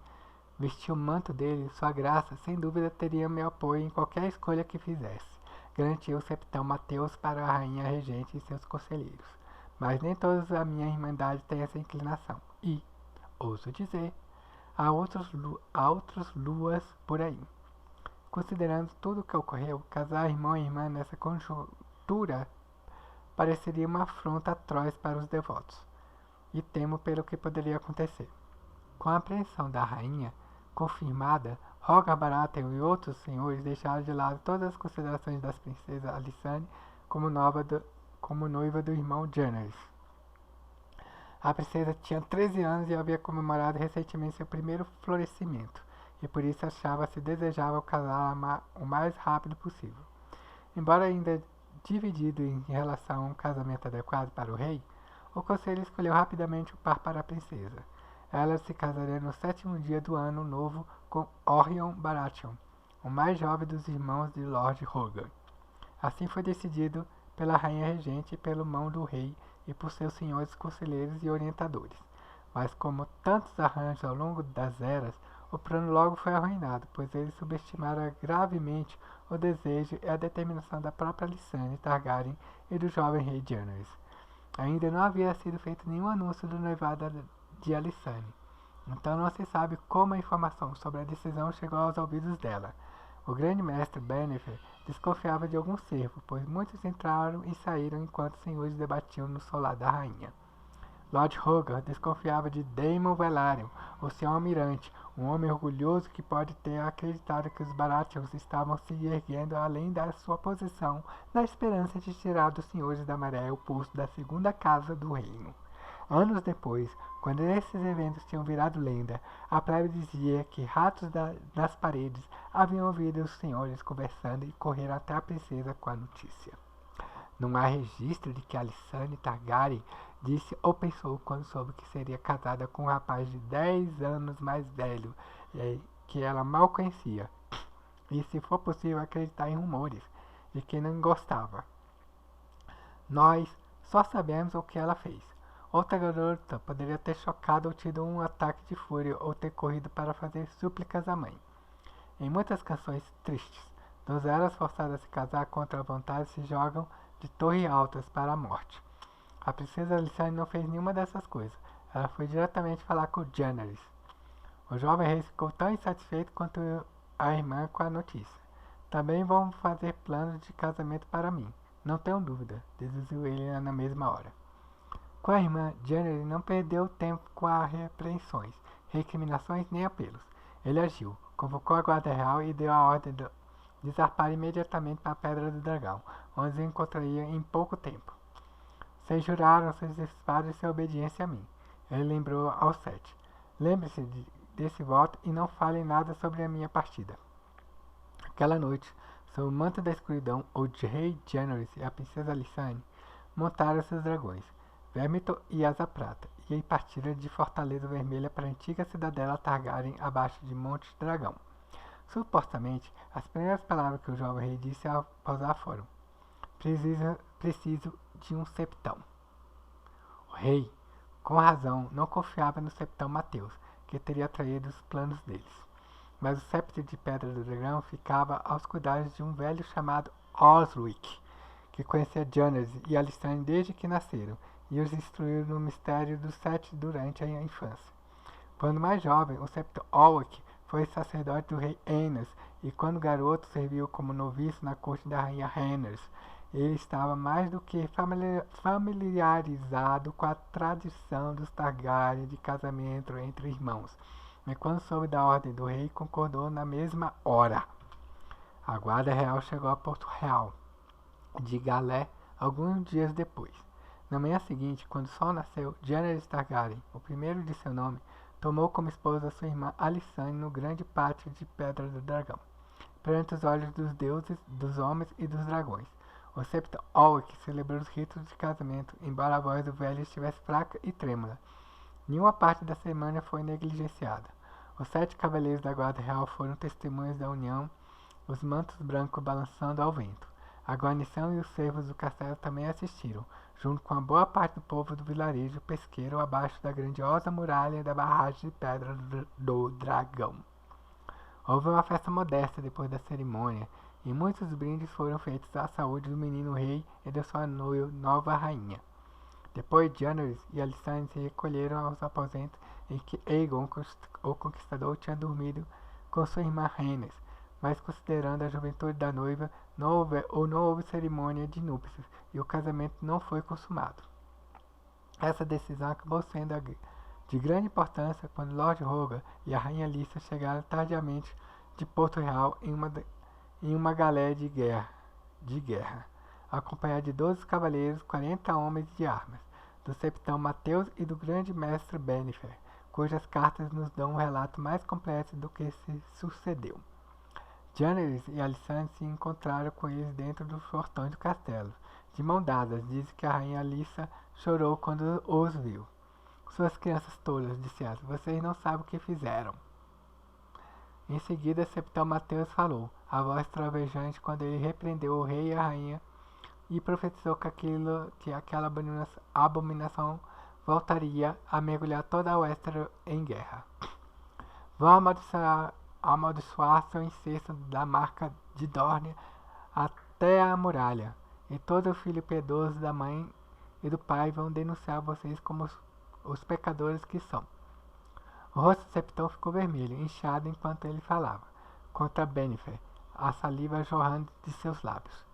vestir o manto dele, sua graça, sem dúvida teria meu apoio em qualquer escolha que fizesse, garantiu o Septão Mateus para a rainha regente e seus conselheiros. Mas nem todos a minha irmandade têm essa inclinação. E, ouso dizer, há outras luas por aí. Considerando tudo o que ocorreu, casar irmão e irmã nessa conjuntura pareceria uma afronta atroz para os devotos, e temo pelo que poderia acontecer. Com a apreensão da rainha confirmada, Rogar Baratheon e outros senhores deixaram de lado todas as considerações das princesas Alysanne como noiva do irmão Jaehaerys. A princesa tinha 13 anos e havia comemorado recentemente seu primeiro florescimento, e por isso achava-se desejável casá-la o mais rápido possível. Embora ainda dividido em relação a um casamento adequado para o rei, o conselho escolheu rapidamente o par para a princesa. Ela se casaria no 7º dia do ano novo com Orion Baratheon, o mais jovem dos irmãos de Lord Rogar. Assim foi decidido pela rainha regente e pelo mão do rei e por seus senhores conselheiros e orientadores. Mas como tantos arranjos ao longo das eras, o plano logo foi arruinado, pois eles subestimaram gravemente o desejo e a determinação da própria Alysanne Targaryen e do jovem rei Jaehaerys. Ainda não havia sido feito nenhum anúncio do noivado de Alysanne, então não se sabe como a informação sobre a decisão chegou aos ouvidos dela. O grande mestre Bennifer desconfiava de algum cervo, pois muitos entraram e saíram enquanto os senhores debatiam no solar da rainha. Lord Rogar desconfiava de Daemon Velaryon, o seu almirante, um homem orgulhoso que pode ter acreditado que os Baratheons estavam se erguendo além da sua posição, na esperança de tirar dos Senhores da Maré o posto da segunda casa do reino. Anos depois, quando esses eventos tinham virado lenda, a plebe dizia que ratos nas paredes haviam ouvido os senhores conversando e correram até a princesa com a notícia. Não há registro de que Alysanne Targaryen disse ou pensou quando soube que seria casada com um rapaz de 10 anos mais velho, que ela mal conhecia, e se for possível acreditar em rumores de que não gostava. Nós só sabemos o que ela fez. Outra garota poderia ter chocado ou tido um ataque de fúria ou ter corrido para fazer súplicas à mãe. Em muitas canções tristes, donzelas forçadas a se casar contra a vontade se jogam de torres altas para a morte. A princesa Alysanne não fez nenhuma dessas coisas. Ela foi diretamente falar com Jaehaerys. O jovem rei ficou tão insatisfeito quanto a irmã com a notícia. Também vão fazer planos de casamento para mim. Não tenho dúvida, deduziu ele na mesma hora. Com a irmã, Jaehaerys não perdeu tempo com as repreensões, recriminações nem apelos. Ele agiu, convocou a guarda real e deu a ordem de zarpar imediatamente para a Pedra do Dragão, onde se encontraria em pouco tempo. Vocês juraram seus espadas e sua obediência a mim. Ele lembrou aos 7. Lembre-se desse voto e não falem nada sobre a minha partida. Aquela noite, sob o manto da escuridão, o rei Jaehaerys e a princesa Alysanne montaram seus dragões, Vermithor e Asa Prata, e partiram de Fortaleza Vermelha para a antiga cidadela Targaryen abaixo de Monte Dragão. Supostamente, as primeiras palavras que o jovem rei disse ao pousar foram: Preciso de um septão. O rei, com razão, não confiava no septão Mateus, que teria traído os planos deles. Mas o septo de Pedra do Dragão ficava aos cuidados de um velho chamado Osric, que conhecia Jaehaerys e Alysanne desde que nasceram, e os instruiu no mistério dos 7 durante a infância. Quando mais jovem, o septo Olwek foi sacerdote do rei Aenys, e quando garoto serviu como noviço na corte da rainha Rhaenys. Ele estava mais do que familiarizado com a tradição dos Targaryen de casamento entre irmãos, mas quando soube da ordem do rei, concordou na mesma hora. A guarda real chegou a Porto Real de Galé alguns dias depois. Na manhã seguinte, quando o sol nasceu, Jaehaerys Targaryen, o primeiro de seu nome, tomou como esposa sua irmã Alysanne no grande pátio de Pedra do Dragão, perante os olhos dos deuses, dos homens e dos dragões. O septo Olwek celebrou os ritos de casamento, embora a voz do velho estivesse fraca e trêmula. Nenhuma parte da cerimônia foi negligenciada. Os 7 cavaleiros da guarda real foram testemunhas da união, os mantos brancos balançando ao vento. A guarnição e os servos do castelo também assistiram, junto com a boa parte do povo do vilarejo pesqueiro abaixo da grandiosa muralha da barragem de Pedra do Dragão. Houve uma festa modesta depois da cerimônia, e muitos brindes foram feitos à saúde do menino rei e da sua nova rainha. Depois, Jaehaerys e Alysanne se recolheram aos aposentos em que Aegon, o Conquistador, tinha dormido com sua irmã Rhaenys, mas considerando a juventude da noiva, não houve cerimônia de núpcias e o casamento não foi consumado. Essa decisão acabou sendo de grande importância quando Lord Roga e a Rainha Lisa chegaram tardiamente de Porto Real em uma galé de guerra, acompanhado de 12 cavaleiros, 40 homens de armas, do septão Mateus e do grande mestre Bennifer, cujas cartas nos dão um relato mais completo do que se sucedeu. Jennings e Alicante se encontraram com eles dentro dos portões do castelo. De mão dadas, diz que a rainha Lisa chorou quando os viu. Suas crianças tolas, disse ela, vocês não sabem o que fizeram. Em seguida, Septão Mateus falou, a voz trovejante, quando ele repreendeu o rei e a rainha e profetizou que aquela abominação voltaria a mergulhar toda a Westeros em guerra. Vão amaldiçoar seu incesto da marca de Dorne até a muralha, e todo filho piedoso da mãe e do pai vão denunciar vocês como os pecadores que são. O rosto de Septão ficou vermelho, inchado enquanto ele falava, contra Bennifer, a saliva jorrando de seus lábios.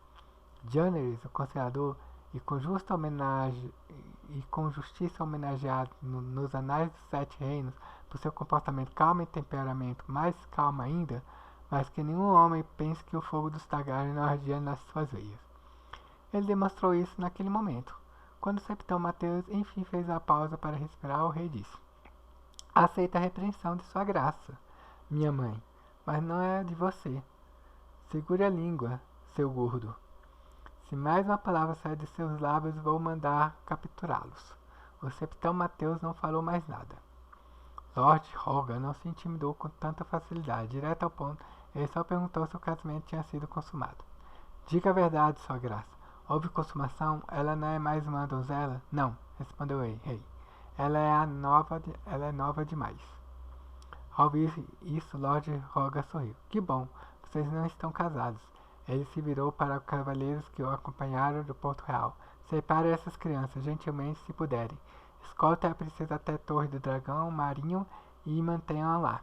Jennings, o conselheiro, e com justiça homenageado nos anais dos Sete Reinos por seu comportamento calmo e temperamento mais calmo ainda, mas que nenhum homem pense que o fogo dos Targaryen não ardia nas suas veias. Ele demonstrou isso naquele momento. Quando Septão Mateus enfim fez a pausa para respirar, o rei disse: aceita a repreensão de sua graça, minha mãe, mas não é de você. Segure a língua, seu gordo. Se mais uma palavra sair de seus lábios, vou mandar capturá-los. O Septão Mateus não falou mais nada. Lord Roga não se intimidou com tanta facilidade. Direto ao ponto, ele só perguntou se o casamento tinha sido consumado. Diga a verdade, sua graça. Houve consumação? Ela não é mais uma donzela? Não, respondeu o rei. Ela é nova demais. Ao ouvir isso, Lord Roga sorriu. Que bom, vocês não estão casados. Ele se virou para os cavaleiros que o acompanharam do Porto Real. Separe essas crianças, gentilmente, se puderem. Escolta a princesa até a Torre do Dragão Marinho e mantenham-a lá.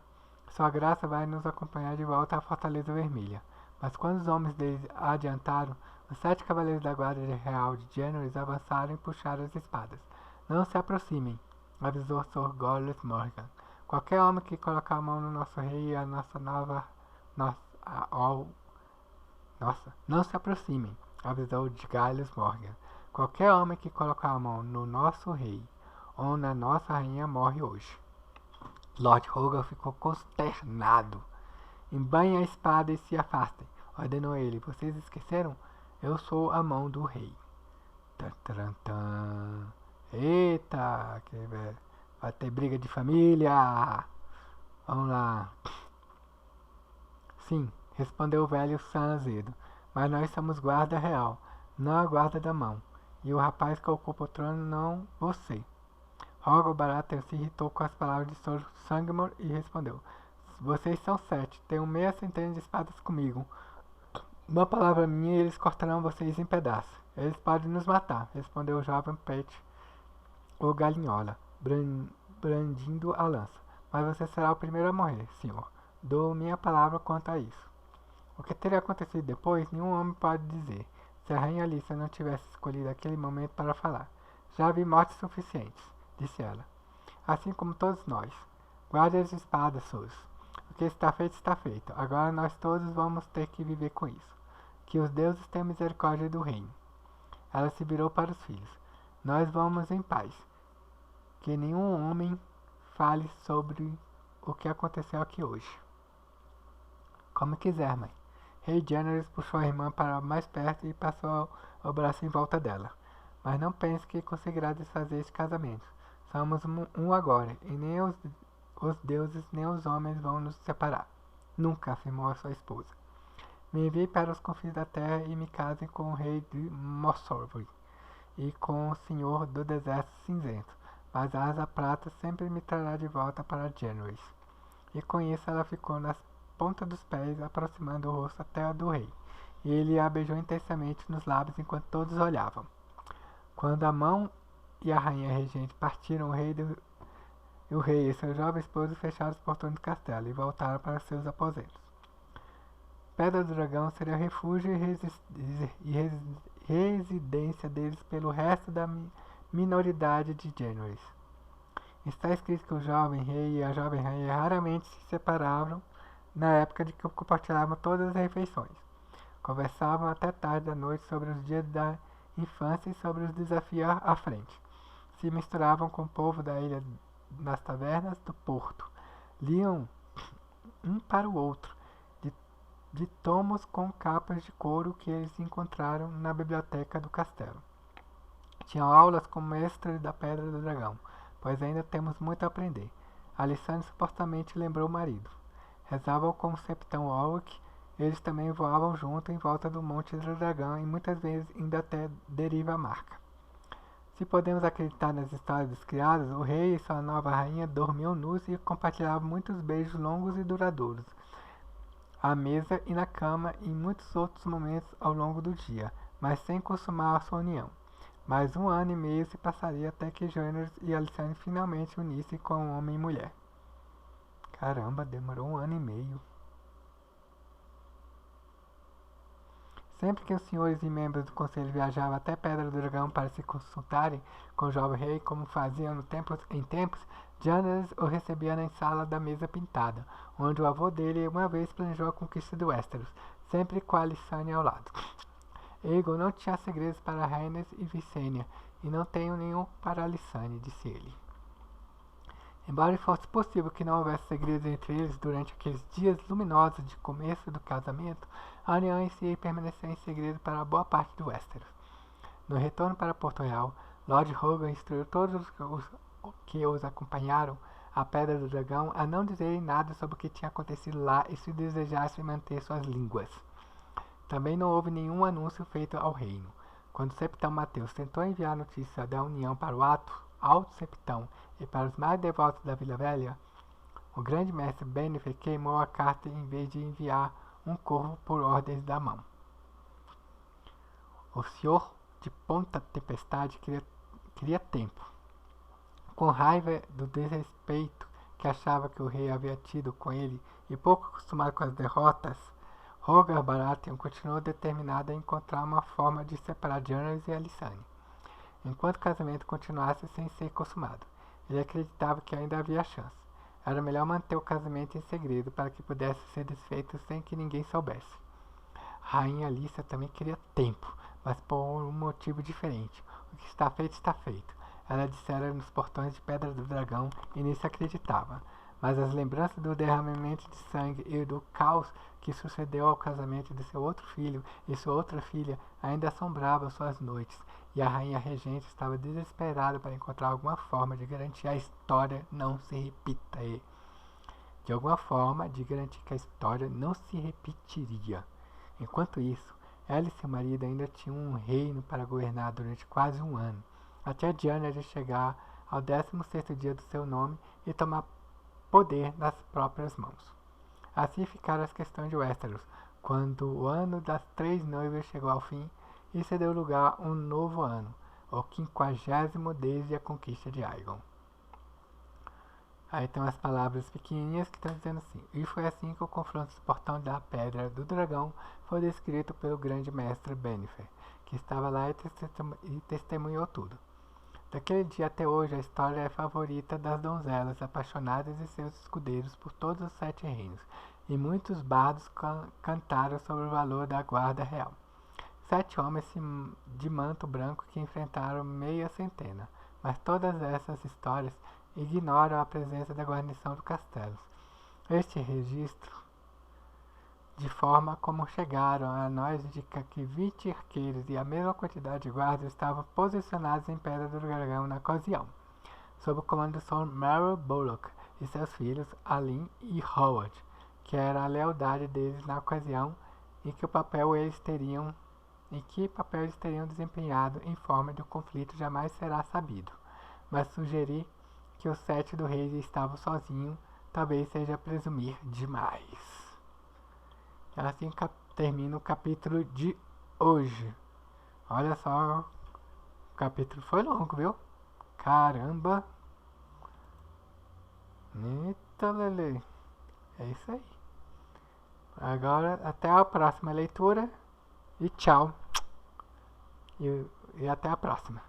Sua graça vai nos acompanhar de volta à Fortaleza Vermelha. Mas quando os homens deles adiantaram, os 7 cavaleiros da Guarda Real de Jennings avançaram e puxaram as espadas. Não se aproximem, avisou Sir Gorlias Morgan. Qualquer homem que colocar a mão no nosso rei e a nossa nova... não se aproximem, avisou Gallius Morgan. Qualquer homem que colocar a mão no nosso rei ou na nossa rainha morre hoje. Lord Roga ficou consternado. Embanhem a espada e se afastem, ordenou ele. Vocês esqueceram? Eu sou a mão do rei. Eita, vai ter briga de família. Vamos lá. Sim, respondeu o velho Sam azedo, mas nós somos guarda real, não a guarda da mão. E o rapaz que ocupa o trono não você. Roga Baratheon se irritou com as palavras de Sir Sangmor e respondeu: vocês são 7, tenho meia centena de espadas comigo. Uma palavra minha e eles cortarão vocês em pedaços. Eles podem nos matar, respondeu o jovem Pet, o galinhola, brandindo a lança. Mas você será o primeiro a morrer, senhor. Dou minha palavra quanto a isso. O que teria acontecido depois, nenhum homem pode dizer, se a rainha Alissa não tivesse escolhido aquele momento para falar. Já vi mortes suficientes, disse ela. Assim como todos nós. Guarde as espadas, Sus. O que está feito. Agora nós todos vamos ter que viver com isso. Que os deuses tenham misericórdia do reino. Ela se virou para os filhos. Nós vamos em paz. Que nenhum homem fale sobre o que aconteceu aqui hoje. Como quiser, mãe. Rei Jennings puxou a irmã para mais perto e passou o braço em volta dela. Mas não pense que conseguirá desfazer este casamento. Somos um agora, e nem os deuses nem os homens vão nos separar. Nunca, afirmou a sua esposa. Me envie para os confins da terra e me casem com o rei de Mossorville e com o senhor do deserto cinzento. Mas a asa prata sempre me trará de volta para Jennings. E com isso ela ficou nas pontas dos pés, aproximando o rosto até a do rei. E ele a beijou intensamente nos lábios enquanto todos olhavam. Quando a mão e a rainha regente partiram, o rei e seu jovem esposo fecharam os portões do castelo e voltaram para seus aposentos. Pedra do Dragão seria o refúgio residência deles pelo resto da minoridade de Januaries. Está escrito que o jovem rei e a jovem rainha raramente se separavam na época de que compartilhavam todas as refeições. Conversavam até tarde da noite sobre os dias da infância e sobre os desafios à frente. Se misturavam com o povo da ilha nas tavernas do porto. Liam um para o outro, de tomos com capas de couro que eles encontraram na biblioteca do castelo. Tinham aulas com o mestre da Pedra do Dragão, pois ainda temos muito a aprender. Alysanne supostamente lembrou o marido. Rezavam com o Septão Warwick. Eles também voavam junto em volta do Monte do Dragão e muitas vezes indo até Deriva Marca. Se podemos acreditar nas histórias dos criados, o rei e sua nova rainha dormiam nus e compartilhavam muitos beijos longos e duradouros, à mesa e na cama e em muitos outros momentos ao longo do dia, mas sem consumar a sua união. Mais 1 ano e meio se passaria até que Jaehaerys e Alysanne finalmente unissem como homem e mulher. Caramba, demorou 1 ano e meio. Sempre que os senhores e membros do conselho viajavam até Pedra do Dragão para se consultarem com o jovem rei, como faziam em tempos, Jaehaerys o recebia na sala da mesa pintada, onde o avô dele uma vez planejou a conquista do Westeros, sempre com a Alysanne ao lado. Aegon não tinha segredos para Rhaenys e Visenya, e não tenho nenhum para Alysanne, disse ele. Embora fosse possível que não houvesse segredos entre eles durante aqueles dias luminosos de começo do casamento, a união em si permaneceu em segredo para boa parte do Westeros. No retorno para Porto Real, Lord Hogan instruiu todos os que os acompanharam à Pedra do Dragão a não dizerem nada sobre o que tinha acontecido lá e se desejassem manter suas línguas. Também não houve nenhum anúncio feito ao reino. Quando o Septão Mateus tentou enviar a notícia da união para o Alto Septão e para os mais devotos da Vila Velha, o grande mestre Bennifer queimou a carta em vez de enviar um corvo por ordens da mão. O senhor de Ponta Tempestade queria tempo. Com raiva do desrespeito que achava que o rei havia tido com ele e pouco acostumado com as derrotas, Rogar Baratheon continuou determinado a encontrar uma forma de separar Jaehaerys e Alysanne, enquanto o casamento continuasse sem ser consumado. Ele acreditava que ainda havia chance. Era melhor manter o casamento em segredo para que pudesse ser desfeito sem que ninguém soubesse. A rainha Alyssa também queria tempo, mas por um motivo diferente. O que está feito, ela dissera nos portões de Pedra do Dragão e nisso acreditava. Mas as lembranças do derramamento de sangue e do caos que sucedeu ao casamento de seu outro filho e sua outra filha ainda assombravam suas noites, e a rainha regente estava desesperada para encontrar alguma forma de garantir a história não se repita e, de alguma forma, de garantir que a história não se repetiria. Enquanto isso, ela e seu marido ainda tinham um reino para governar durante quase 1 ano, até Jaehaerys chegar ao 16º dia do seu nome e tomar poder nas próprias mãos. Assim ficaram as questões de Westeros, quando o ano das 3 noivas chegou ao fim e se deu lugar a um novo ano, o 50º desde a conquista de Aegon. Aí tem umas palavras pequenininhas que estão dizendo assim: e foi assim que o confronto dos portões da Pedra do Dragão foi descrito pelo grande mestre Bennifer, que estava lá e testemunhou tudo. Daquele dia até hoje, a história é a favorita das donzelas apaixonadas e seus escudeiros por todos os 7 reinos, e muitos bardos cantaram sobre o valor da guarda real. 7 homens de manto branco que enfrentaram meia centena, mas todas essas histórias ignoram a presença da guarnição do castelo. Este registro, de forma como chegaram a nós, indica que 20 arqueiros e a mesma quantidade de guardas estavam posicionados em Pedra do Dragão na ocasião, sob o comando de Sir Merry Bullock e seus filhos Alyn e Howard, que era a lealdade deles na ocasião e que papel eles teriam desempenhado em forma de um conflito jamais será sabido, mas sugerir que os 7 do rei estavam sozinhos talvez seja presumir demais. Assim termina o capítulo de hoje. Olha só, o capítulo foi longo, viu? Caramba! Eita, Lele! É isso aí. Agora, até a próxima leitura. E tchau. E até a próxima.